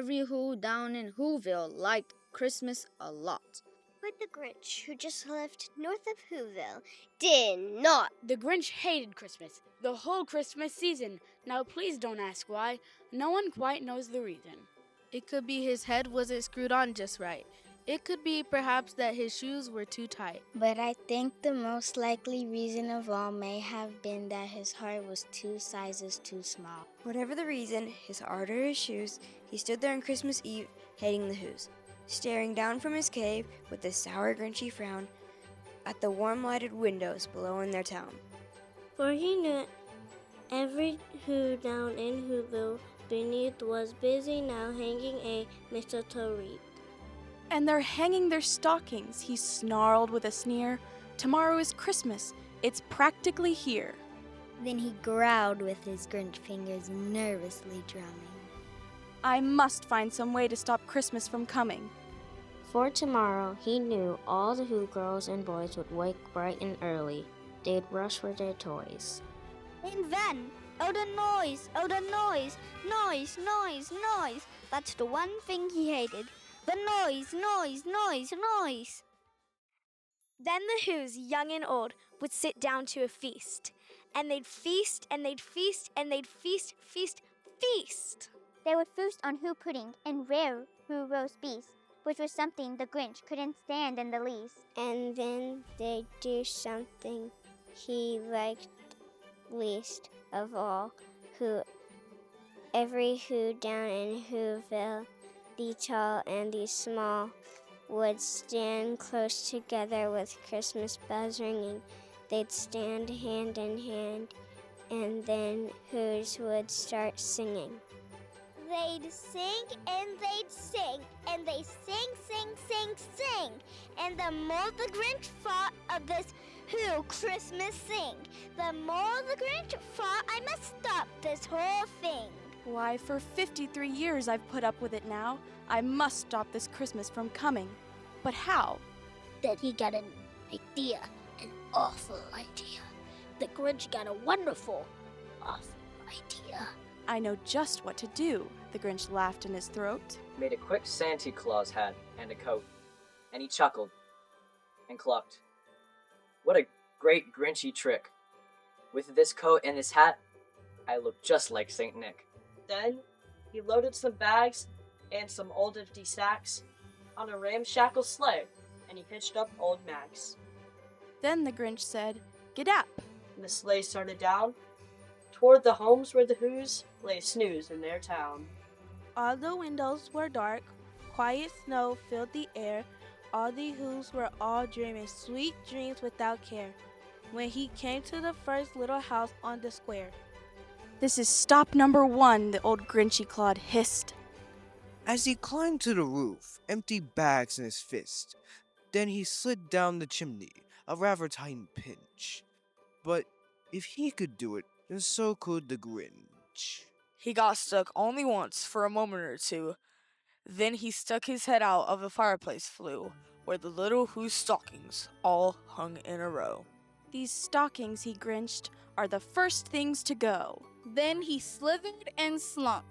every Who down in Whoville liked Christmas a lot. But the Grinch, who just lived north of Whoville, did not. The Grinch hated Christmas, the whole Christmas season. Now please don't ask why. No one quite knows the reason. It could be his head wasn't screwed on just right. It could be perhaps that his shoes were too tight. But I think the most likely reason of all may have been that his heart was 2 sizes too small. Whatever the reason, his heart or his shoes, he stood there on Christmas Eve, hating the Who's, staring down from his cave with a sour, grinchy frown at the warm lighted windows below in their town. For he knew every Who down in Whoville beneath was busy now hanging a mistletoe wreath. And they're hanging their stockings, he snarled with a sneer. Tomorrow is Christmas. It's practically here. Then he growled with his Grinch fingers nervously drumming. I must find some way to stop Christmas from coming. For tomorrow, he knew all the Who girls and boys would wake bright and early. They'd rush for their toys. And then, oh the noise, noise. That's the one thing he hated. The noise. Then the Who's, young and old, would sit down to a feast. And they'd feast, and they'd feast, and they'd feast. They would feast on Who pudding and rare Who roast beef, which was something the Grinch couldn't stand in the least. And then they'd do something he liked least of all. Every Who down in Whoville, the tall and the small, would stand close together with Christmas bells ringing. They'd stand hand in hand, and then Who's would start singing. They'd sing and they'd sing, and they sing. And the more the Grinch thought of this Who Christmas sing, the more the Grinch thought, I must stop this whole thing. Why, for 53 years I've put up with it now. I must stop this Christmas from coming. But how? Then he got an idea, an awful idea. The Grinch got a wonderful, awful idea. I know just what to do, the Grinch laughed in his throat. Made a quick Santa Claus hat and a coat, and he chuckled and clucked. What a great Grinchy trick. With this coat and this hat, I look just like St. Nick. Then he loaded some bags and some old empty sacks on a ramshackle sleigh, and he hitched up old Max. Then the Grinch said, "Gidap!" And the sleigh started down toward the homes where the Who's lay snooze in their town. All the windows were dark, quiet snow filled the air. All the Who's were all dreaming sweet dreams without care. When he came to the first little house on the square. This is stop number 1, the old Grinchy Clod hissed. As he climbed to the roof, empty bags in his fist, then he slid down the chimney, a rather tiny pinch. But if he could do it, then so could the Grinch. He got stuck only once for a moment or two. Then he stuck his head out of the fireplace flue, where the little Who's stockings all hung in a row. These stockings, he grinched, are the first things to go. Then he slithered and slunk,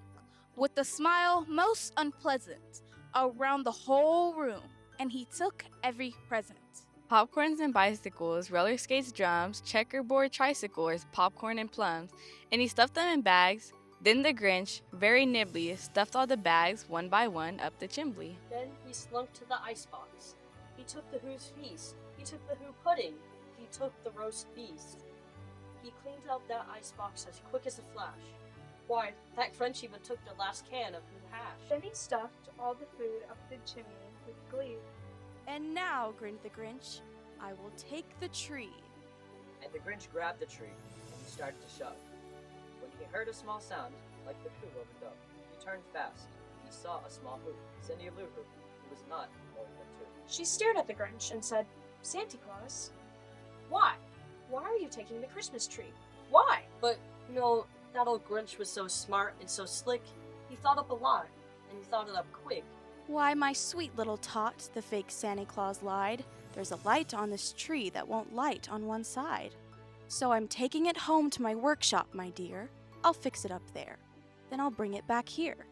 with a smile most unpleasant, around the whole room, and he took every present. Popcorns and bicycles, roller skates, drums, checkerboard tricycles, popcorn and plums, and he stuffed them in bags. Then the Grinch, very nimbly, stuffed all the bags one by one up the chimney. Then he slunk to the icebox. He took the Who's feast. He took the Who pudding. He took the roast beast. He cleaned out that icebox as quick as a flash. Why, that Grinch even took the last can of Who hash. Then he stuffed all the food up the chimney with glee. And now, grinned the Grinch, I will take the tree. And the Grinch grabbed the tree, and he started to shove. When he heard a small sound, like the Who opened up, he turned fast. He saw a small Who, Cindy Lou Who, who was not more than 2. She stared at the Grinch and said, "Santa Claus, why? Why are you taking the Christmas tree? Why?" But, that old Grinch was so smart and so slick, he thought up a lie, and he thought it up quick. Why, my sweet little tot, the fake Santa Claus lied. There's a light on this tree that won't light on one side. So I'm taking it home to my workshop, my dear. I'll fix it up there. Then I'll bring it back here.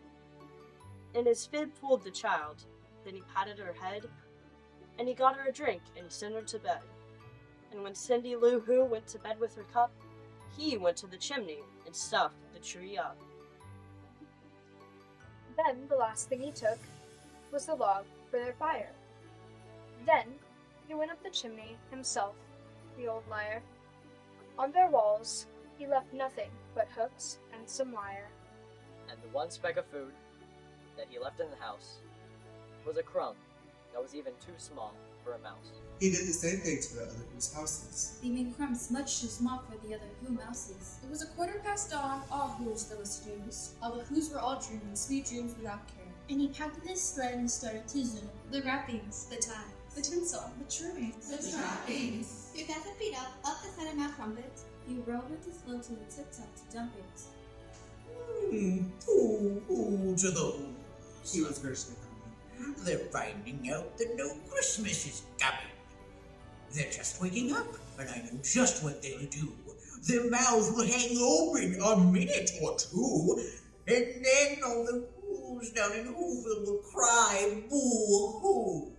and his fib fooled the child. Then he patted her head, and he got her a drink, and he sent her to bed. And when Cindy Lou Who went to bed with her cup, he went to the chimney and stuffed the tree up. Then the last thing he took was the log for their fire. Then he went up the chimney himself, the old liar. On their walls he left nothing but hooks and some wire. And the one speck of food that he left in the house was a crumb that was even too small for a mouse. He did the same thing to the other Who's houses, leaving crumbs much too small for the other Who mouses. It was 15:15, all Who's there was to lose. All the Who's were all dreaming sweet dreams without care. And he packed his thread and started to zoom. The wrappings, the ties, the tinsel, the trimmings, the trappings. You got the feet up the side of Mount Crumpet. You rode with his load to the tip-top to dump it. Who to the He was Gershon. They're finding out that no Christmas is coming. They're just waking up, and I know just what they'll do. Their mouths will hang open a minute or two, and then all the Who's down in Whoville will cry boo-hoo.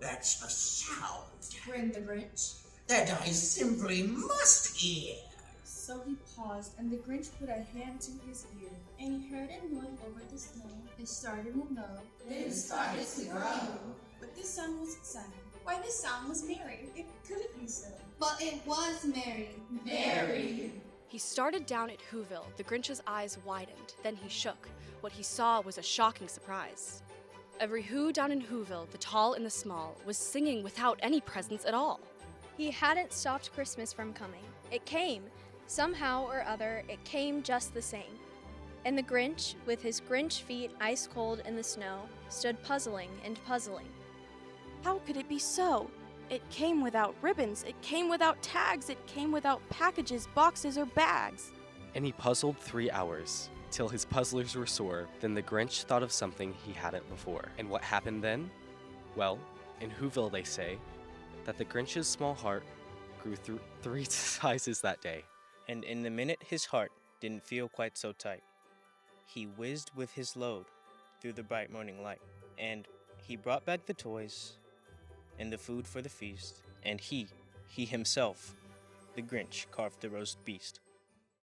That's the sound. Grinned the Grinch. That I simply must hear. So he paused, and the Grinch put a hand to his ear, and he heard it moving over the snow. It started to know, then it started to grow. But this sound wasn't sad. Why, this sound was merry. It couldn't be so. But it was merry. Merry. He started down at Whoville. The Grinch's eyes widened. Then he shook. What he saw was a shocking surprise. Every Who down in Whoville, the tall and the small, was singing without any presents at all. He hadn't stopped Christmas from coming. It came. Somehow or other, it came just the same. And the Grinch, with his Grinch feet ice cold in the snow, stood puzzling and puzzling. How could it be so? It came without ribbons, it came without tags, it came without packages, boxes, or bags. And he puzzled 3 hours, till his puzzlers were sore. Then the Grinch thought of something he hadn't before. And what happened then? Well, in Whoville they say that the Grinch's small heart grew through 3 sizes that day. And in the minute his heart didn't feel quite so tight, he whizzed with his load through the bright morning light. And he brought back the toys and the food for the feast, and he himself, the Grinch, carved the roast beast.